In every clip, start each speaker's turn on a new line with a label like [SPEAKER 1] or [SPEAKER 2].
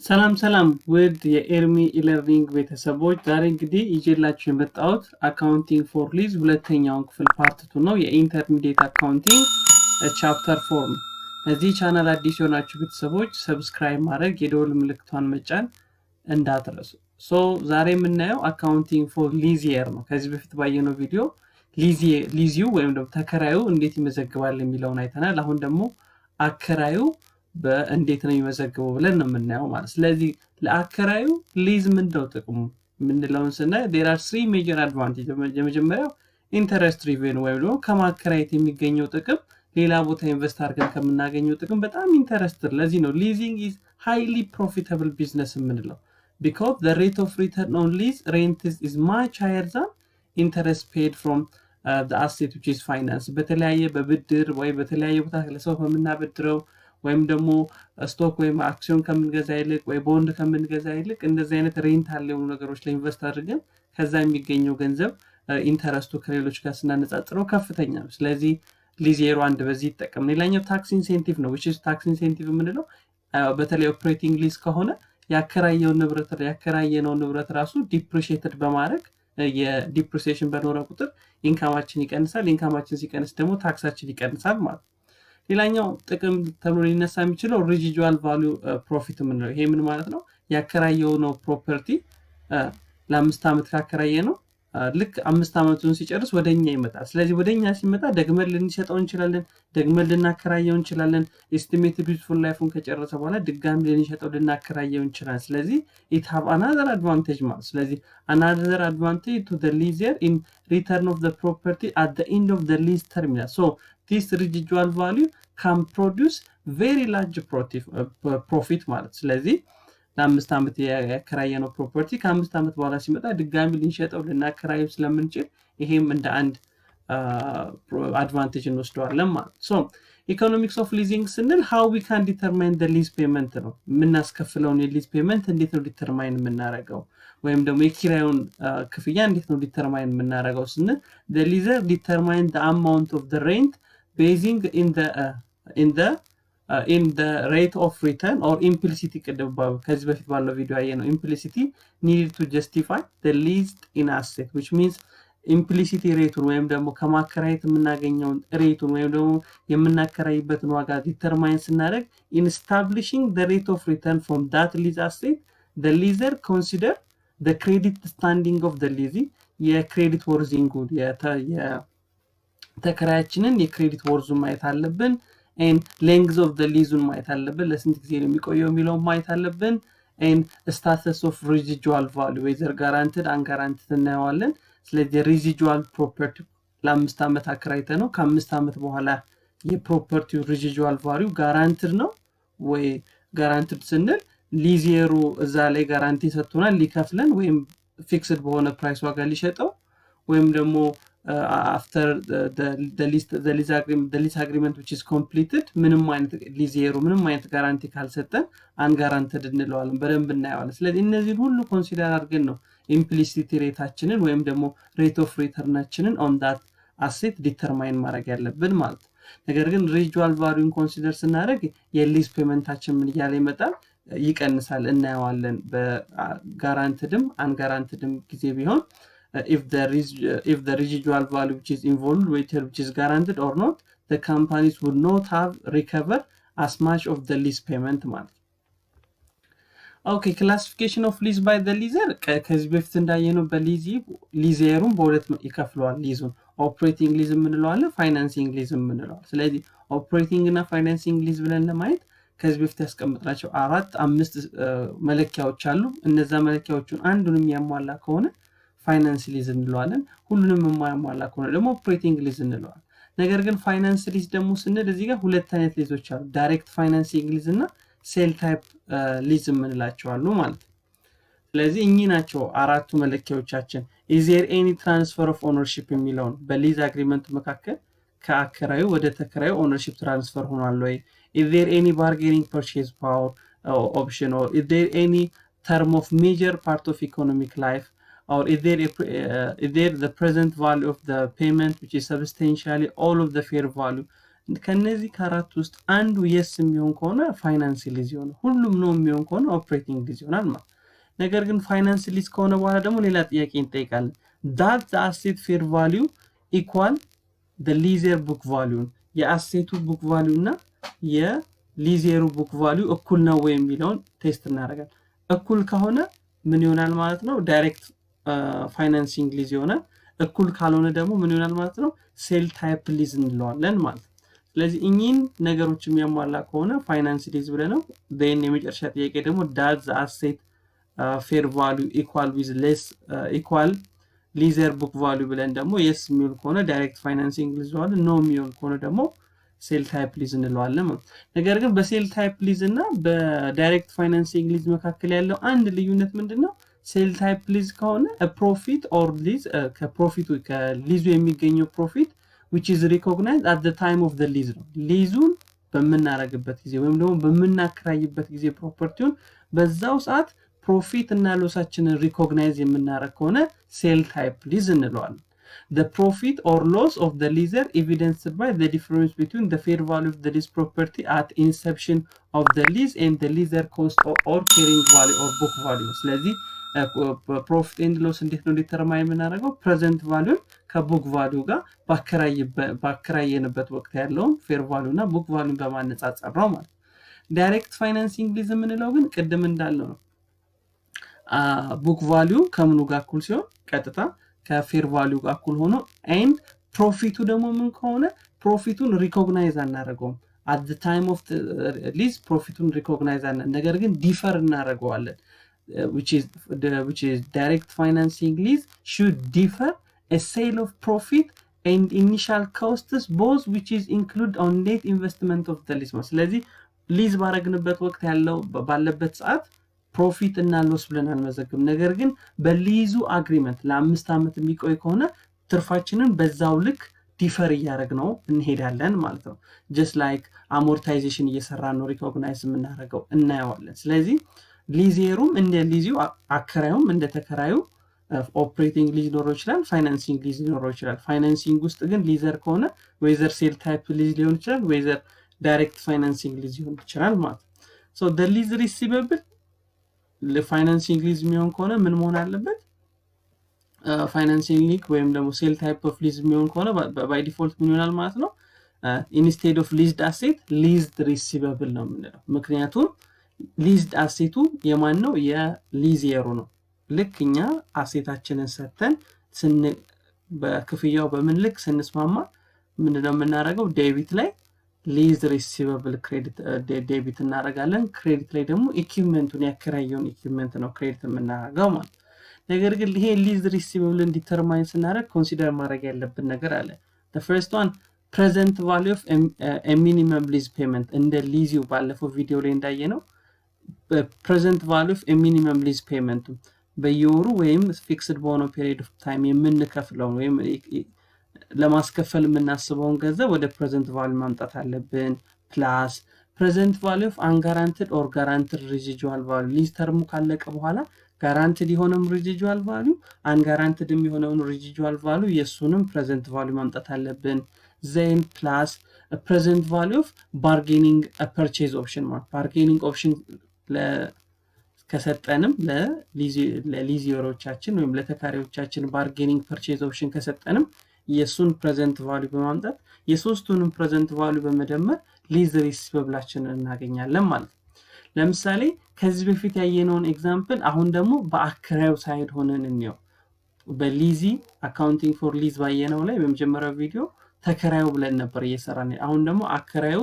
[SPEAKER 1] ሰላም ውድ የኤርሚ ኢለርኒንግ ቤተሰቦች ዛሬ እንግዲህ ይዤላችሁ የመጣሁት አካውንቲንግ ፎር ሊዝ ሁለተኛውን ክፍል ፓርት 2 ነው። የኢንተርሚዲየት አካውንቲንግ ቻፕተር 4 ነው። እዚህ ቻናል አዲስ የሆናችሁ ቤተሰቦች ሰብስክራይብ ማድረግ የደወል ምልክቷን መጫን እንዳትረሱ። ዛሬ የምናየው አካውንቲንግ ፎር ሊዝ ኢየር ነው። ከዚህ በፊት ባየነው ቪዲዮ ሊዚው ወይም ደግሞ ተከራዩ እንዴት ይመዘግባል የሚለውን አይተናል። አሁን ደግሞ አከራዩ በእንዴት ነው የሚመዘግበው ብለን ነው የምናየው ማለት። ስለዚህ ለአከራዩ ሊዝ ምንድነው ጥቅሙ ምንለውን ስናይ there are three major advantages። የመጀመሪያው ኢንተረስት ሪቬን ወይም ደግሞ ከማከራየት የሚገኘው ጥቅም ሌላ ቦታ ኢንቨስት አድርገን ከምናገኘው ጥቅም በጣም ኢንተረስትድ። ለዚህ ነው leasing is highly profitable business የምንለው because the rate of return on lease rent is much higher than interest paid from the asset which is finance። በተለያየ በብድር ወይ በተለያየ ቦታ ለሰው ከምናበድረው ወይም ደግሞ ስቶክ ወይም አክሲዮን ከምንገዛ ይልቅ ወይ ቦንድ ከምንገዛ ይልቅ እንደዚህ አይነት ሬንታል የሆኑ ነገሮች ላይ ኢንቨስት አድርገን ከዛ የሚገኘው ገንዘብ ኢንተረስቱ ከሌሎች ጋር ስናነጻጽረው ከፍተኛ ነው። ስለዚህ ሊዝ ኢየር አንድ በዚህ ይጠቀም። ሌላኛው ታክስ ኢንሴንቲቭ ነው which is ታክስ ኢንሴንቲቭ የምንለው በተለይ ኦፕሬቲንግ ሊዝ ከሆነ ያከራየነው ንብረት ራሱ ዲፕሪሺየትድ በማድረግ የዲፕሪሲዬሽን በኖረ ቁጥር ኢንካማችን ይቀንሳል። ኢንካማችን ሲቀንስ ደግሞ ታክሳችን ይቀንሳል ማለት ነው። ሌላኛው ጥቅም ተብሎ ሊነሳ የሚችለው ሬዚጁዋል ቫልዩ ፕሮፊት የምንለው ይሄ ምን ማለት ነው? ያከራየው ነው ፕሮፐርቲ ለ5 ዓመት ካከራየ ነው ልክ 5 ዓመቱን ሲጨርስ ወደኛ ይመጣል። ስለዚህ ወደኛ ሲመጣ ደግመን ልንሸጠው እንችላለን፣ ደግመን ልናከራየው እንችላለን። ኤስቲሜትድ ዩዝፉል ላይፉን ከጨረሰ በኋላ ድጋሚ ልንሸጠው ልናከራየው እንችላለን። ስለዚህ it have another advantage ማለት ስለዚህ another advantage to the leaser in return of the property at the end of the lease term. so this residual value can produce very large profit ማለት ስለዚህ ለ5 ዓመት ያከራየነው ፕሮፐርቲ ከ5 ዓመት በኋላ ሲመጣ ድጋሚ ልንሸጠው ልናከራየው ስለምንችል ይሄም እንደ አንድ አድቫንቴጅ እንወስደዋለን ማለት ነው። ኢኮኖሚክስ ኦፍ ሊዚንግ ስንል how we can determine the lease payment ነው። የምናስከፍለውን የሊዝ ፔመንት እንዴት ነው ዲተርማይን የምናደርገው ወይም ደግሞ የኪራዩን ክፍያ እንዴት ነው ዲተርማይን የምናደርገው ስንል the leaser determine the amount of the rent basing in the rate of return or implicity ከዚህ በፊት ባለው ቪዲዮ ያየነው implicity needed to justify the leased in asset which means implicity ሬቱን ወይም ደግሞ ከማከራየት የምናገኘውን ሬቱን ወይም ደግሞ የምናከራይበትን ዋጋ ዲተርማይን ስናደርግ in establishing the rate of return from that lease asset the leaser consider the credit standing of the leasee የክሬዲት ወርዚንግ ተከራያችንን የክሬዲት ወርዙን ማየት አለብን and length of the lease ማየት አለብን ለስንት ጊዜ ነው የሚቆየው የሚለውን ማየት አለብን and status of residual value whether guaranteed unguaranteed እናየዋለን። ስለዚህ residual property ለ5 ዓመት አከራይተ ነው ከ5 ዓመት በኋላ የፕሮፐርቲው residual value guaranteed ነው ወይ guaranteed ስንል ሊዚየሩ እዛ ላይ ጋራንቲ ሰጥቶናል ሊከፍለን ወይም ፊክስድ በሆነ ፕራይስ ዋጋ ሊሸጠው ወይም ደግሞ after the lease agreement which is completed ምንም አይነት ሊዚየሩ ምንም አይነት ጋራንቲ ካልሰጠን አንጋራንትድ እንለዋለን። በደንብ እናየዋለን። ስለዚህ እነዚህ ሁሉ ኮንሲደር አድርገን ነው ኢምፕሊሲቲ ሬታችንን ወይም ደግሞ ሬት ኦፍ ሪተርናችንን on that asset ዲተርማይን ማድረግ ያለብን ማለት ነው። ነገር ግን ሬዚጁዋል ቫልዩን ኮንሲደር ስናደርግ የሊዝ ፔመንታችን ምን እያለ ይመጣል ይቀንሳል እናየዋለን። በጋራንትድም አንጋራንትድም ጊዜ ቢሆን if the residual value which is involved which is guaranteed or not the companies would not have recovered as much of the lease payment ማለት okay classification of lease by the leaser ከዚህ በፊት እንዳየነው በሊዚየሩን በሁለት ይከፍለዋል። ሊዙን ኦፕሬቲንግ ሊዝ የምንለው አለ ፋይናንሲንግ ሊዝ የምንለው። ስለዚህ ኦፕሬቲንግ እና ፋይናንሲንግ ሊዝ ብለን ለማየት ከዚህ በፊት ያስቀምጥናቸው 4-5 መለኪያዎች አሉ። እነዛ መለኪያዎቹን አንዱንም ያሟላ ከሆነ ፋይናንስ ሊዝ እንለዋለን። ሁሉንም የማያሟላ ከሆነ ደግሞ ኦፕሬቲንግ ሊዝ እንለዋለን። ነገር ግን ፋይናንስ ሊዝ ደግሞ ስንል እዚህ ጋር ሁለት አይነት ሊዞች አሉ። ዳይሬክት ፋይናንሲንግ ሊዝ እና ሴል ታይፕ ሊዝ የምንላቸው አሉ ማለት ነው። ስለዚህ እኚህ ናቸው አራቱ መለኪያዎቻችን። is there any transfer of ownership የሚለውን በሊዝ አግሪመንት መካከል ከአከራዩ ወደ ተከራዩ ኦነርሺፕ ትራንስፈር ሆኗል ወይ? is there any bargaining purchase power option or is there any term of major part of economic life or is there the present value of the payment which is substantially all of the fair value ከነዚህ ከአራት ውስጥ አንዱ yes የሚሆን ከሆነ ፋይናንስ ሊዝ ይሆናል ሁሉም ነው የሚሆን ከሆነ ኦፕሬቲንግ ሊዝ ይሆናል ማለት ነገር ግን ፋይናንስ ሊዝ ከሆነ በኋላ ደግሞ ሌላ ጥያቄ እንጠይቃለን that the asset fair value equal the leaser book value የአሴቱ book value እና የሊዘሩ book value እኩል ነው ወይ የሚለውን ቴስት እናደርጋለን እኩል ከሆነ ምን ይሆናል ማለት ነው ዳይሬክት ፋይናንሲንግ ሊዝ ይሆናል እኩል ካልሆነ ደግሞ ምን ይሆናል ማለት ነው ሴል ታይፕ ሊዝ እንለዋለን ማለት ስለዚህ እኚህን ነገሮች የሚያሟላ ከሆነ ፋይናንስ ሊዝ ብለነው then የመጨረሻ ጥያቄ ደግሞ does the asset fair value equal with less equal leaser book value ብለን ደግሞ yes የሚሆን ከሆነ ዳይሬክት ፋይናንሲንግ ሊዝ እንለዋለን no የሚሆን ከሆነ ደግሞ ሴል ታይፕ ሊዝ እንለዋለን ነገር ግን በሴል ታይፕ ሊዝ እና በዳይሬክት ፋይናንሲንግ ሊዝ መካከል ያለው አንድ ልዩነት ምንድነው ሴል ታይፕ ሊዝ ከሆነ a profit or lease ከፕሮፊቱ ከሊዙ የሚገኘው ፕሮፊት which is recognized at the time of the lease ነው ሊዙን በመናረግበት ጊዜ ወይም ደግሞ በመናከራይበት ጊዜ ፕሮፐርቲውን በዛው ሰዓት ፕሮፊት እና ሎሳችንን ሪኮግናይዝ የምናረግ ከሆነ ሴል ታይፕ ሊዝ እንለዋለን the profit or loss of the leaser evidenced by the difference between the fair value of the lease property at inception of the lease and the leaser cost or carrying value or book value ስለዚህ profit and loss እንዴት ነው ዲተርማይን የምናደርገው present value ከbook value ጋር ባከራየንበት ወቅት ያለው fair value እና book value በማነጻጸር ነው ማለት direct financing lease የምንለው ግን ቅድም እንዳልነው ነው book value ከምኑ ጋር እኩል ሲሆን ቀጥታ ከፌር ቫልዩ ጋር እኩል ሆኖ and ፕሮፊቱ ደግሞ ምን ከሆነ ፕሮፊቱን ሪኮግናይዝ አናደርገውም at the time of the lease ፕሮፊቱን ሪኮግናይዝ አናደርገው ነገር ግን ዲፈር እናደርገዋለን which is direct financing lease should differ a sale of profit and initial costs both which is include on net investment of the lease ስለዚህ ሊዝ ባረግንበት ወቅት ያለው ባለበት ሰዓት ፕሮፊት እና ሎስ ብለን አንመዘግብም ነገር ግን በሊዙ አግሪመንት ለ5 አመት የሚቆይ ከሆነ ትርፋችንን በዛው ልክ ዲፈር ያደርግነው እንሄዳለን ማለት ነው just like amortization እየሰራን ነው ሪኮግናይዝ የምናደርገው እናየዋለን ስለዚህ ሊዜሩም እንደ ሊዚው አከራዩም እንደ ተከራዩ ኦፕሬቲንግ ሊዝ ኖሮ ይችላል ፋይናንሲንግ ሊዝ ኖሮ ይችላል ፋይናንሲንግ ውስጥ ግን ሊዘር ከሆነ ወይዘር ሴል ታይፕ ሊዝ ሊሆን ይችላል ወይዘር ዳይሬክት ፋይናንሲንግ ሊዝ ሊሆን ይችላል ማለት so the lease receivable ለፋይናንሲንግ ሊዝ የሚሆን ከሆነ ምን መሆን አለበት ፋይናንሲንግ ሊክ ወይም ደግሞ ሴል ታይፕ ኦፍ ሊዝ የሚሆን ከሆነ ባይ ዲፎልት ምን ይሆናል ማለት ነው ኢንስቴድ ኦፍ ሊዝድ አሴት ሊዝድ ሪሲቨብል ነው የምንለው ምክንያቱም ሊዝድ አሴቱ የማን ነው የሊዜሩ ነው ልክኛ አሴታችንን ሰተን በክፍያው በምን ልክ ስንስማማ ምንድነው የምናደርገው ዴቢት ላይ ሊዝ ሪሲቨብል ክሬዲት ዴቢት እናደርጋለን ክሬዲት ላይ ደግሞ ኢኩዊፕመንቱን ያከራየውን ኢኩዊፕመንት ነው ክሬዲት የምናደርገው ማለት ነገር ግን ይሄ ሊዝ ሪሲቨብል ዲተርማይን ስናደርግ ኮንሲደር ማድረግ ያለብን ነገር አለ the first one present value of a minimum lease payment እንደ ሊዚው ባለፈው ቪዲዮ ላይ እንዳየነው present value of a minimum lease payment በየወሩ ወይም ፊክስድ በሆነ ፔሪድ ኦፍ ታይም የምንከፍለው ወይም ለማስከፈል የምናስበውን ገንዘብ ወደ present value ማምጣት አለብን plus present value of unguaranteed or guaranteed residual value ሊዝ ተርሙ ካለቀ በኋላ guaranteed የሆነም residual value unguaranteed የሆነውን residual value የሱንም present value ማምጣት አለብን then plus a present value of bargaining a purchase option bargaining option ከሰጠንም ለሊዚዮሮቻችን ወይም ለተካሪዎቻችን bargaining purchase option ከሰጠንም የሱን present value በማምጣት የሶስቱንም present value በመደመር ሊዝ ሪሲቨብላችንን እናገኛለን ማለት ለምሳሌ ከዚህ በፊት ያየነውን ኤግዛምፕል አሁን ደግሞ በአከራዩ ሳይድ ሆነን እንየው በሊዚ አካውንቲንግ ፎር ሊዝ ባየነው ላይ በመጀመሪያው ቪዲዮ ተከራዩ ብለን ነበር እየሰራን አሁን ደግሞ አከራዩ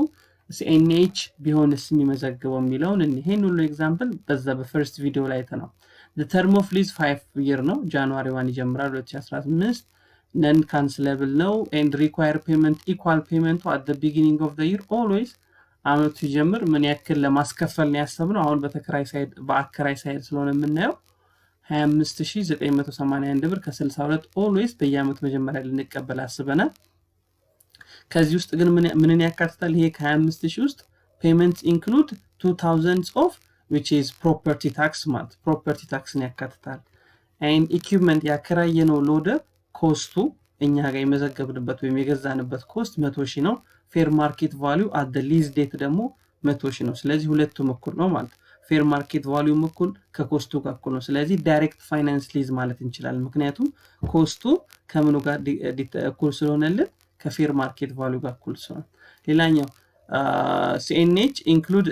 [SPEAKER 1] CNH ቢሆንስ የሚመዘግበው የሚለውን ይሄን ሁሉ ኤግዛምፕል በዛ በፈርስት ቪዲዮ ላይ ተነው the term of lease 5 year ነው ጃንዋሪ 1 ይጀምራል 2015 non cancelable ነው and require payment equal payment at the beginning of the year always አመቱ ይጀምር ምን ያክል ለማስከፈል ነው ያሰብነው አሁን በተከራይ ሳይድ በአከራይ ሳይድ ስለሆነ የምናየው 25981 ብር ከ62 always በየአመቱ መጀመሪያ ልንቀበል አስበናል ከዚህ ውስጥ ግን ምንን ያካትታል ይሄ ከ25000 ውስጥ payments include 2000 of which is property tax ማለት property taxን ያካትታል and equipment ያከራየነው ሎደር ኮስቱ እኛ ጋር የመዘገብንበት ወይም የገዛንበት ኮስት 100000 ነው ፌር ማርኬት ቫልዩ አት ዘ ሊዝ ዴት ደግሞ 100,000 ነው ስለዚህ ሁለቱም እኩል ነው ማለት ፌር ማርኬት ቫልዩ እኩል ከኮስቱ ጋር እኩል ነው ስለዚህ ዳይሬክት ፋይናንስ ሊዝ ማለት እንችላለን ምክንያቱም ኮስቱ ከምኑ ጋር እኩል ስለሆነልን ከፌር ማርኬት ቫልዩ ጋር እኩል ስለሆነ ሌላኛው CNH include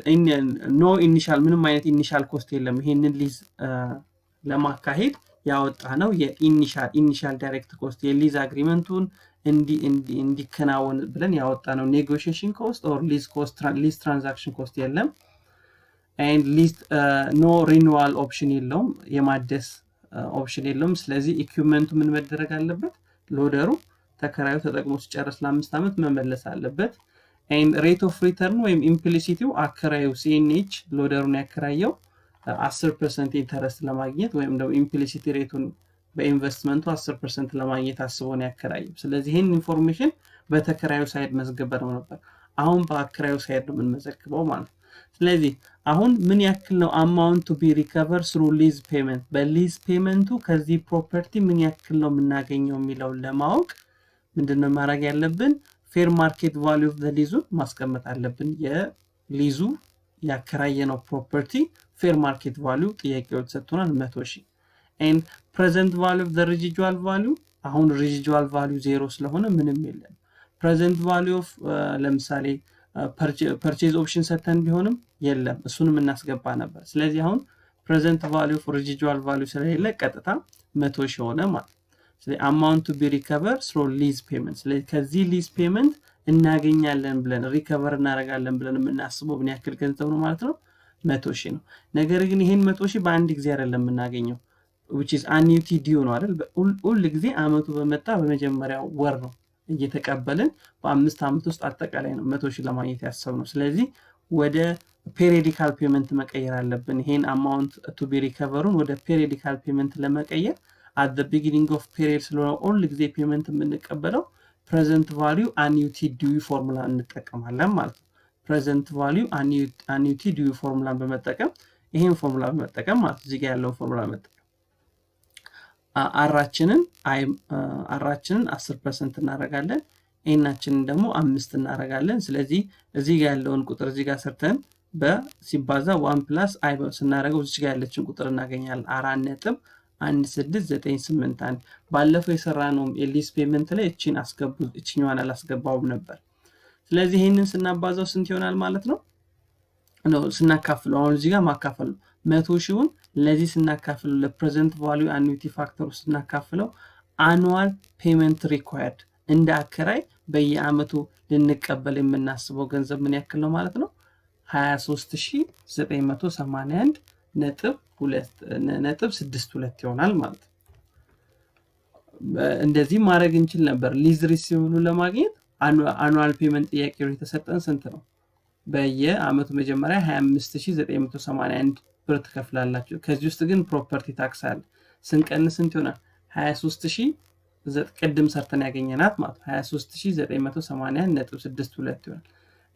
[SPEAKER 1] no initial ምንም አይነት ኢኒሻል ኮስት የለም ይሄንን ሊዝ ለማካሄድ ያወጣ ነው የኢኒሻል ዳይሬክት ኮስት የሊዝ አግሪመንቱን እንዲከናወን ብለን ያወጣ ነው ኔጎሺዬሽን ኮስት ኦር ሊዝ ኮስት ሊዝ ትራንዛክሽን ኮስት የለም and list no renewal option የለውም የማደስ ኦፕሽን የለውም ስለዚህ ኢኩዊፕመንቱ ምን መደረግ አለበት ሎደሩ ተከራዩ ተጠቅሞ ሲጨርስ ለ5 አመት መመለስ አለበት and rate of return ወይም ኢምፕሊሲቲው አከራዩ CNH ሎደሩን ያከራየው 10% ኢንተረስት ለማግኘት ወይም ደግሞ ኢምፕሊሲቲ ሬቱን በኢንቨስትመንቱ 10% ለማግኘት አስቦ ነው ያከራየው ስለዚህ ይሄን ኢንፎርሜሽን በተከራዩ ሳይድ መዝገበር ነበር አሁን በአከራዩ ሳይድ ነው የምንመዘግበው ማለት ስለዚህ አሁን ምን ያክል ነው አማውንት ቱ ቢ ሪከቨር through lease payment በሊዝ ፔመንቱ ከዚህ ፕሮፐርቲ ምን ያክል ነው የምናገኘው የሚለው ለማወቅ ምንድነው ማድረግ ያለብን ፌር ማርኬት ቫልዩ ኦፍ ዘ ሊዙ ማስቀመጥ አለብን የሊዙ ያከራየነው ፕሮፐርቲ ፌር ማርኬት ቫልዩ ጥያቄው ተሰጥቶናል 100,000 and present value of the residual value አሁን residual value 0 ስለሆነ ምንም የለም present value of ለምሳሌ purchase option ሰተን ቢሆንም የለም እሱንም እናስገባ ነበር ስለዚህ አሁን present value of residual value ስለሌለ ቀጥታ 100,000 ሆነ ማለት ስለዚህ amount to be recovered through lease payment ስለዚህ ከዚህ lease payment እናገኛለን ብለን ሪከቨር እናደርጋለን ብለን የምናስበው ምን ያክል ገንዘብ ነው ማለት ነው 100,000 ነው ነገር ግን ይሄን 100,000 በአንድ ጊዜ አይደለም የምናገኘው which is annuity due ነው አይደል ሁሉ ጊዜ አመቱ በመጣ በመጀመሪያው ወር ነው እየተቀበልን በ5 አመት ውስጥ አጠቃላይ ነው 100,000 ለማግኘት ያሰብነው ስለዚህ ወደ ፔሪዮዲካል ፔመንት መቀየር አለብን ይሄን አማውንት to be recovered ወደ ፔሪዮዲካል ፔመንት ለመቀየር at the beginning of period ስለሆነ ሁሉ ጊዜ ፔመንት የምንቀበለው present value annuity due ፎርሙላ እንጠቀማለን ማለት ነው present value annuity due ፎርሙላን በመጠቀም ይሄን ፎርሙላ በመጠቀም ማለት እዚህ ጋር ያለው ፎርሙላ በመጠቀም አራችንን 10% እናደርጋለን ኤናችንን ደግሞ 5 እናደርጋለን ስለዚህ እዚህ ጋር ያለውን ቁጥር እዚህ ጋር ሰርተን በሲባዛ 1 + i ስናደርገው እዚህ ጋር ያለችን ቁጥር እናገኛለን 4.1691 ባለፈው የሰራነው የሊዝ ፔመንት ላይ እቺን አስገቡ እቺኛዋን አላስገባውም ነበር ስለዚህ ይሄንን ስናባዛው ስንት ይሆናል ማለት ነው ስናካፍለው አሁን እዚህ ጋር ማካፈል 100,000ን ለዚህ ስናካፍለው ለፕሬዘንት ቫልዩ አኑቲ ፋክተር ስናካፍለው annual payment required እንደ አከራይ በየአመቱ ልንቀበል የምናስበው ገንዘብ ምን ያክል ነው ማለት ነው 23,981.62 ይሆናል ማለት እንደዚህ ማድረግ እንችል ነበር ሊዝ ሪሲቭሉ ለማግኘት annual payment ጥያቄው የተሰጠን ስንት ነው በየአመቱ መጀመሪያ 25,981 ብር ተከፍላላችሁ ከዚህ ውስጥ ግን ፕሮፐርቲ ታክስ አለ ስንቀንስ ስንት ይሆናል 23,000 ቀድም ሰርተን ያገኘናት ማለት 23,981.62 ይሆናል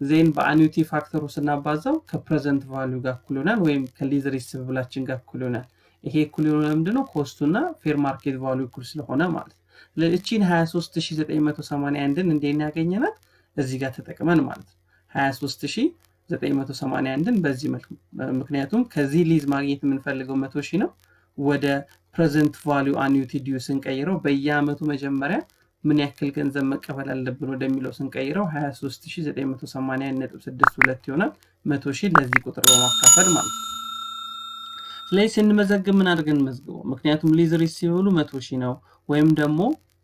[SPEAKER 1] ዜን በአኑቲ ፋክተሩ ስናባዛው ከፕሬዘንት ቫልዩ ጋር እኩል ይሆናል ወይም ከሊዝ ሪሲቭብላችን ጋር እኩል ይሆናል ይሄ እኩል ይሆናል ምንድነው ኮስቱና ፌር ማርኬት ቫልዩ እኩል ስለሆነ ማለት ለእቺን 23,981ን እንዴት ያገኘናት እዚህ ጋር ተጠቅመን ማለት 23,981ን በዚህ መልኩ ምክንያቱም ከዚህ ሊዝ ማግኘት የምንፈልገው 100,000 ነው ወደ present value annuity due ስንቀይረው በየአመቱ መጀመሪያ ምን ያክል ገንዘብ መቀበል አለብን ወደሚለው ስንቀይረው 23,981.62 ይሆናል 100,000 ለዚህ ቁጥር በማካፈል ማለት ስለዚህ ስንመዘግብ ምን አድርገን መዝግበው ምክንያቱም ሊዝ ሪሲቭሉ 100,000 ነው ወይም ደግሞ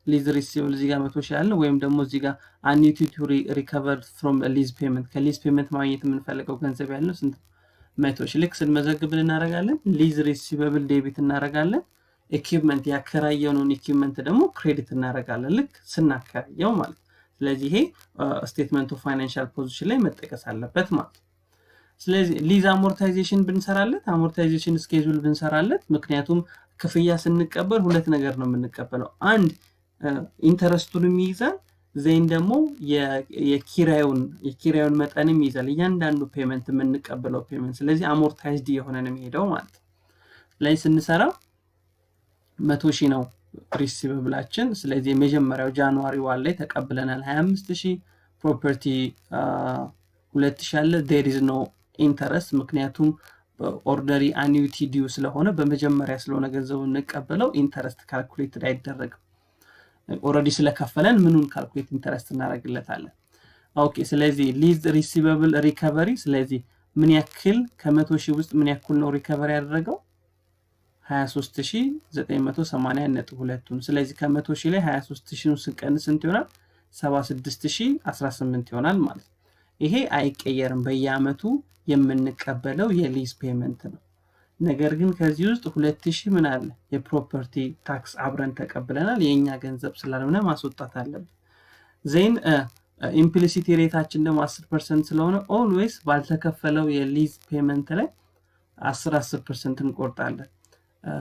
[SPEAKER 1] ሊዝ ሪሲቭል እዚህ ጋር 100,000 አለ ወይም ደግሞ እዚህ ጋር annuity to recover from a lease payment ከሊዝ ፔመንት ማግኘት የምንፈልገው ገንዘብ ያለው ስንት 100,000 ልክ ስንመዘግብ እናደርጋለን ሊዝ ሪሲቨብል ዴቢት እናደርጋለን ኢኩዊፕመንት ያከራየነውን ኢኩዊፕመንት ደግሞ ክሬዲት እናደርጋለን ልክ ስናከራየው ማለት ስለዚህ ይሄ ስቴትመንት ኦፍ ፋይናንሻል ፖዚሽን ላይ መጠቀስ አለበት ማለት ስለዚህ ሊዝ አሞርታይዜሽን ብንሰራለት አሞርታይዜሽን ስኬጁል ብንሰራለት ምክንያቱም ክፍያ ስንቀበል ሁለት ነገር ነው የምንቀበለው አንድ ኢንተረስቱን ይይዛል ዜን ደግሞ የኪራዩን መጠንም ይይዛል እያንዳንዱ ፔመንት የምንቀበለው ፔመንት ስለዚህ አሞርታይዝድ የሆነ ነው የሚሄደው ማለት ላይ ስንሰራ 100,000 ነው ሪሲቨብላችን ስለዚህ የመጀመሪያው ጃንዋሪ 1 ላይ ተቀበለናል 25,000 ፕሮፐርቲ 2000 አለ there is no interest ምክንያቱም ኦርዲነሪ አኒዩቲ ዲው ስለሆነ በመጀመሪያ ስለሆነ ገንዘቡን እንቀበለው ኢንተረስት ካልኩሌትድ አይደረግም ኦሬዲ ስለከፈለን ምኑን ካልኩሌት ኢንተረስት እናደርግለታለን ኦኬ ስለዚህ ሊዝ ሪሲቨብል ሪከቨሪ ስለዚህ ምን ያክል ከ100,000 ውስጥ ምን ያክል ነው ሪከቨሪ ያደረገው 23980.2 ስለዚህ ከ100,000 ላይ 23000 ስንቀንስ እንት ይሆናል 76018 ይሆናል ማለት ይሄ አይቀየርም በየአመቱ የምንቀበለው የሊዝ ፔመንት ነው ነገር ግን ከዚህ ውስጥ 2000 ምን አለ የፕሮፐርቲ ታክስ አብረን ተቀብለናል የኛ ገንዘብ ስላልሆነ ማስወጣት አለብን ዜን ኢምፕሊሲቲ ሬታችን ደግሞ 10% ስለሆነ ኦልዌይስ ባልተከፈለው የሊዝ ፔመንት ላይ 10% እንቆርጣለን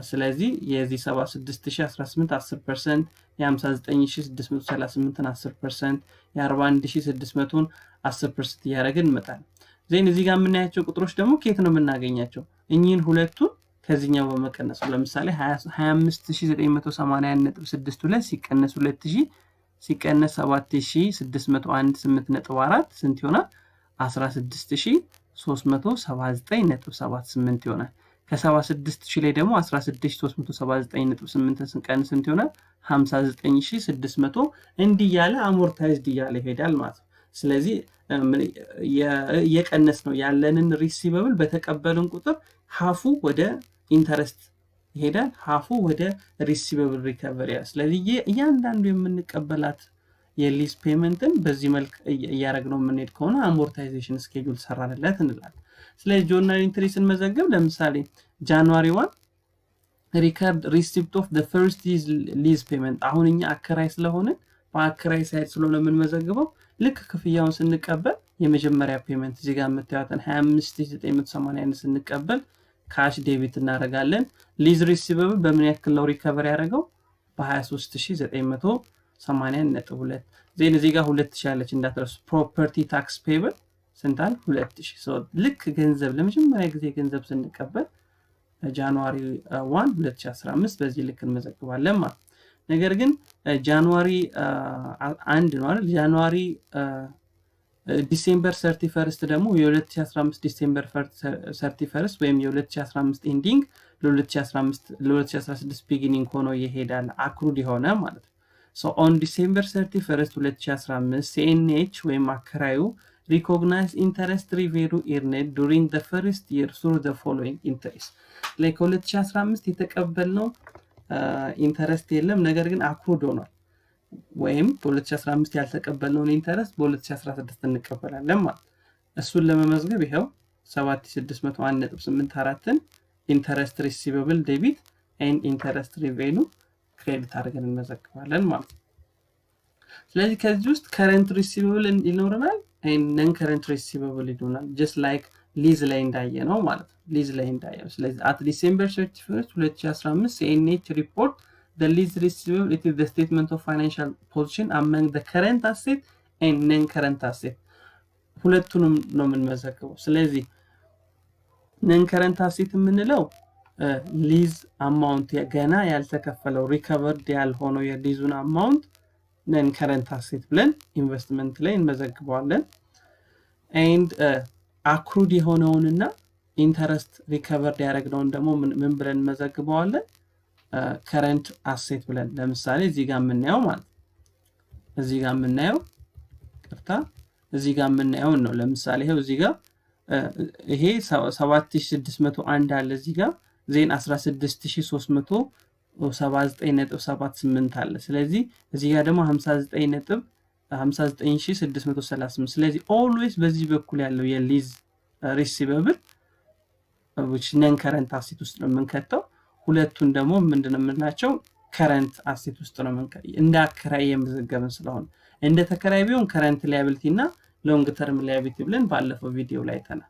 [SPEAKER 1] ስለዚህ የዚህ 76018 10% የ59638 10% የ41600 10% ያረጋግን መጣል ዜን እዚህ ጋር የምናያቸው ቁጥሮች ደግሞ ከየት ነው የምናገኛቸው እኚህን ሁለቱን ከዚህኛው በመቀነስ ለምሳሌ 25980.62 ሲቀነስ 2000 ሲቀነስ 7601.8.4 ስንት ይሆናል 16379.78 ይሆናል ከ76000 ላይ ደግሞ 16379.8 ስንቀንስ ስንት ይሆናል 59600 እንዲያለ አሞርታይዝድ ይያለ ይሄዳል ማለት ነው ስለዚህ የቀነስ ነው ያለንን ሪሲቨብል በተቀበልን ቁጥር half ወደ ኢንተረስት ይሄዳል half ወደ ሪሲቨብል ሪከቨሪ ስለዚህ እያንዳንዱ የምንቀበላት የሊዝ ፔመንትን በዚህ መልክ ያያረግነው ምንሄድ ከሆነ አሞርታይዜሽን ስኬጁል ሰራንለት እንላለን ስለዚህ ጆርናል ኢንትሪስን መዘገብ ለምሳሌ ጃንዋሪ 1 ሪከርድ ሪሲፕት ኦፍ the first lease payment አሁንኛ አከራይ ስለሆነ በአከራይ ሳይድ ስለሆነ ምን መዘግበው ልክ ክፍያውን ስንቀበል የመጀመሪያ ፔመንት እዚህ ጋር መታየታን 25980 ስንቀበል ካሽ ዴቢት እናደርጋለን ሊዝ ሪሲቨብል በምን ያክል ነው ሪከቨሪ ያደረገው በ23980.2 ዜን እዚህ ጋር 2000 አለች እንዳትረሱ ፕሮፐርቲ ታክስ ፔብል ስንታል 2000 ሶ ልክ ገንዘብ ለመጀመሪያ ጊዜ ገንዘብ ስንቀበል ጃንዋሪ 1 2015 በዚህ ልክ እንመዘግባለን ማለት ነገር ግን ጃንዋሪ 1 ነው አይደል ጃንዋሪ ዲሴምበር 31 ደግሞ የ2015 ዲሴምበር 31 ወይም የ2015 ኤንዲንግ ለ2016 ቢጊኒንግ ሆኖ ይሄዳል አክሩድ የሆነ ማለት ነው so on December 31 2015 CNH ወይም አከራዩ recognize interest revenue earned during the first year through the following interest like 2015 የተቀበልነው ኢንተረስት የለም ነገር ግን አክሩድ ሆኗል ወይም በ2015 ያልተቀበልነው ኢንተረስት በ2016 እንቀበላለን ማለት እሱን ለመመዝገብ ይሄው 7601.84 ኢንተረስት ሪሲቨብል ዴቢት ኤንድ ኢንተረስት ሪቬኒው ክሬዲት አድርገን እንመዘግባለን ማለት ስለዚህ ከዚህ ውስጥ ከረንት ሪሲቨብል ይኖርናል and non current receivable ይሆናል just like ሊዝ ላይ እንዳየነው ማለት ሊዝ ላይ እንዳየነው ስለዚህ at December 31 2015 CNH report the lease receivable it is the statement of financial position among the current asset and non current asset ሁለቱንም ነው የምንመዘግበው ስለዚህ non current asset የምንለው ሊዝ አማውንት ገና ያልተከፈለው ሪከቨርድ ያልሆነው የሊዙን አማውንት non current asset ብለን ኢንቨስትመንት ላይ እንመዘግበዋለን and accrued የሆነውንና ኢንተረስት ሪከቨርድ ያደረግነውን ደግሞ ምን ብለን መዘግበዋለን current asset ብለን ለምሳሌ እዚህ ጋር የምናየው ማለት እዚህ ጋር የምናየው ቅርታ እዚህ ጋር የምናየው ነው ለምሳሌ ይሄው እዚህ ጋር ይሄ 7601 አለ እዚህ ጋር ዜን 16379.78 አለ ስለዚህ እዚህ ጋር ደግሞ 59638 ስለዚህ always በዚህ በኩል ያለው የሊዝ ሪሲቨብል which non current asset ውስጥ ነው የምንከተው ሁለቱን ደግሞ ምንድነው የምንላቸው current asset ውስጥ ነው እንደ አከራይ የመዘገብን ስለሆነ እንደ ተከራይ ቢሆን current liability እና long term liability ብለን ባለፈው ቪዲዮ ላይ ተናል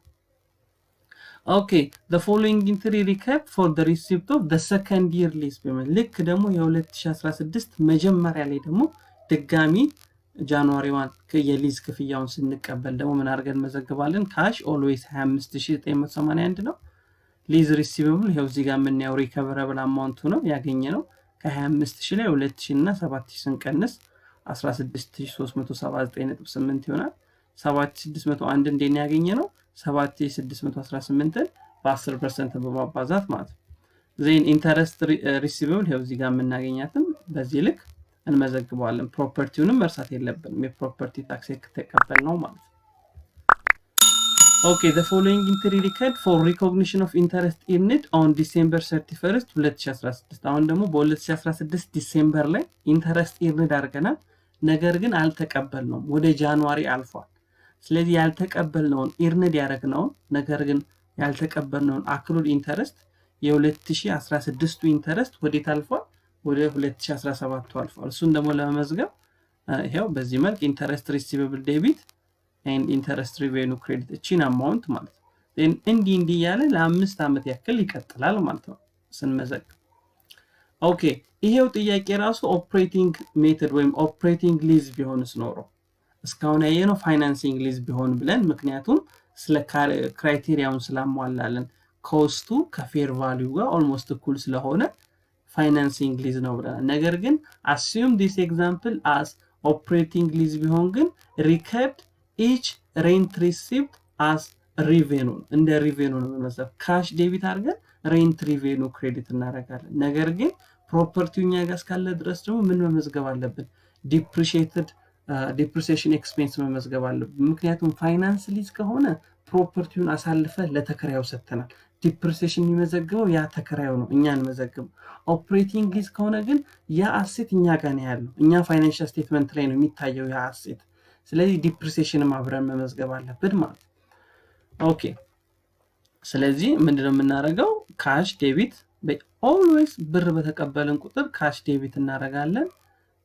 [SPEAKER 1] Okay, the following entry recap for the receipt of the second year lease payment. ልክ ደግሞ የ2016 መጀመሪያ ላይ ደግሞ ድጋሚ ጃንዋሪ 1 የሊዝ ክፍያውን ስንቀበል ደግሞ ምን አድርገን መዘግባለን ካሽ always 25981 ነው ሊዝ ሪሲቨብል ይሄው እዚህ ጋር የምናየው ሪከቨረብል አማውንቱ ነው ያገኘነው ከ25000 ላይ 2000 እና 7000 ስንቀንስ 16379.8 ይሆናል 7601 እንደኛ ያገኘነው 7618ን በ10% በማባዛት ማለት ነው ዜን ኢንተረስት ሪሲቨብል ይሄው እዚህ ጋር የምናገኛትም በዚህ ልክ እንመዘግበዋለን ፕሮፐርቲውንም መርሳት የለብንም የፕሮፐርቲ ታክስ ተቀበልነው ማለት ነው Okay, the following entry record for recognition of interest earned on December 31st 2016 አሁን ደግሞ በ2016 ዲሴምበር ላይ ኢንተረስት earned አድርገናል ነገር ግን አልተቀበልነውም ወደ ጃንዋሪ አልፏል ስለዚህ ያልተቀበልነውን earned ያደረግነው ነገር ግን ያልተቀበልነውን accrued interest የ2016ቱ ኢንተረስት ወዴት አልፏል ወደ 2017 አልፏል እሱን ደግሞ ለመመዝገብ ይሄው በዚህ መልክ interest receivable debit and interest revenue credit እቺን amount ማለት ነው then እንዲ ያለ ለ5 አመት ያክል ይቀጥላል ማለት ነው ስንመዘግብ ኦኬ ይሄው ጥያቄ ራሱ ኦፕሬቲንግ ሜተድ ወይም ኦፕሬቲንግ ሊዝ ቢሆንስ ኖሮ እስካሁን ያየነው ፋይናንሲንግ ሊዝ ቢሆን ብለን ምክንያቱም ስለ ክራይቴሪያውን ስላሟላለን ኮስቱ ከፌር ቫልዩ ጋር ኦልሞስት እኩል ስለሆነ ፋይናንሲንግ ሊዝ ነው ብለናል ነገር ግን assume this example as operating lease ቢሆን ግን record each rent received as revenue እንደ revenue ነው ማለት ካሽ ዴቢት አድርገን rent revenue credit እናደርጋለን ነገር ግን ፕሮፐርቲው እኛ ጋር እስካለ ድረስ ደግሞ ምን መመዝገብ አለብን depreciation expense መመዝገብ አለብን ምክንያቱም ፋይናንስ ሊዝ ከሆነ ፕሮፐርቲውን አሳልፈ ለተከራዩ ሰጥተናል depreciation የሚመዘግበው ያ ተከራዩ ነው እኛን መዘግብ ኦፕሬቲንግ ሊዝ ከሆነ ግን ያ አሴት እኛ ጋር ነው ያለው እኛ ፋይናንሻል ስቴትመንት ላይ ነው የሚታየው ያ አሴት ስለዚህ ዲፕሪሲዬሽን ማብረን መመዝገብ አለበት ማለት ኦኬ ስለዚህ ምንድነው የምናደርገው ካሽ ዴቢት ኦልዌይስ ብር በተቀበልን ቁጥር ካሽ ዴቢት እናደርጋለን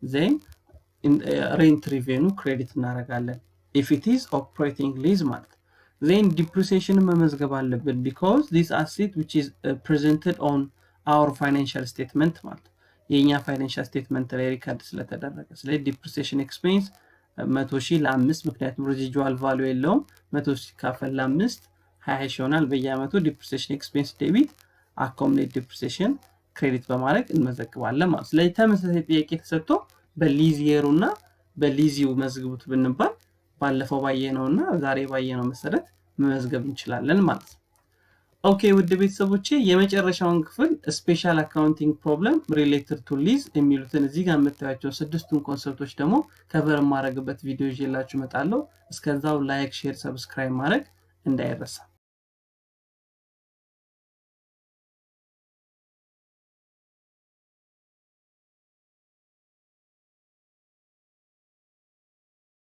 [SPEAKER 1] then rent revenue credit እናደርጋለን if it is operating lease ማለት then depreciation መመዝገብ አለበት because this asset which is presented on our financial statement ማለት የኛ financial statement ላይ ሪካርድ ስለተደረገ ስለዚህ depreciation expense 100,000 ለ5 ምክንያቱም residual value የለውም 100,000 ካፈል ለ5 20 ይሆናል በየአመቱ depreciation expense debit accumulated depreciation credit በማድረግ እንመዘግባለን ማለት ስለዚህ ተመሳሳይ ጥያቄ ተሰጥቶ በሊዝ የሩና በሊዚው መዝግቡት ብንባል ባለፈው ባየነውና ዛሬ ባየነው መሰረት መመዝገብ እንችላለን ማለት ነው ኦኬ ውድ ቤተሰቦቼ የመጨረሻውን ክፍል ስፔሻል አካውንቲንግ ፕሮብለም ሪሌትድ ቱ ሊዝ የሚሉትን እዚህ ጋር መጣያቸው ስድስቱን ኮንሰፕቶች ደግሞ ከቨር ማድረግበት ቪዲዮ ይዤላችሁ መጣለሁ እስከዛው ላይክ ሼር ሰብስክራይብ ማድረግ እንዳይረሳ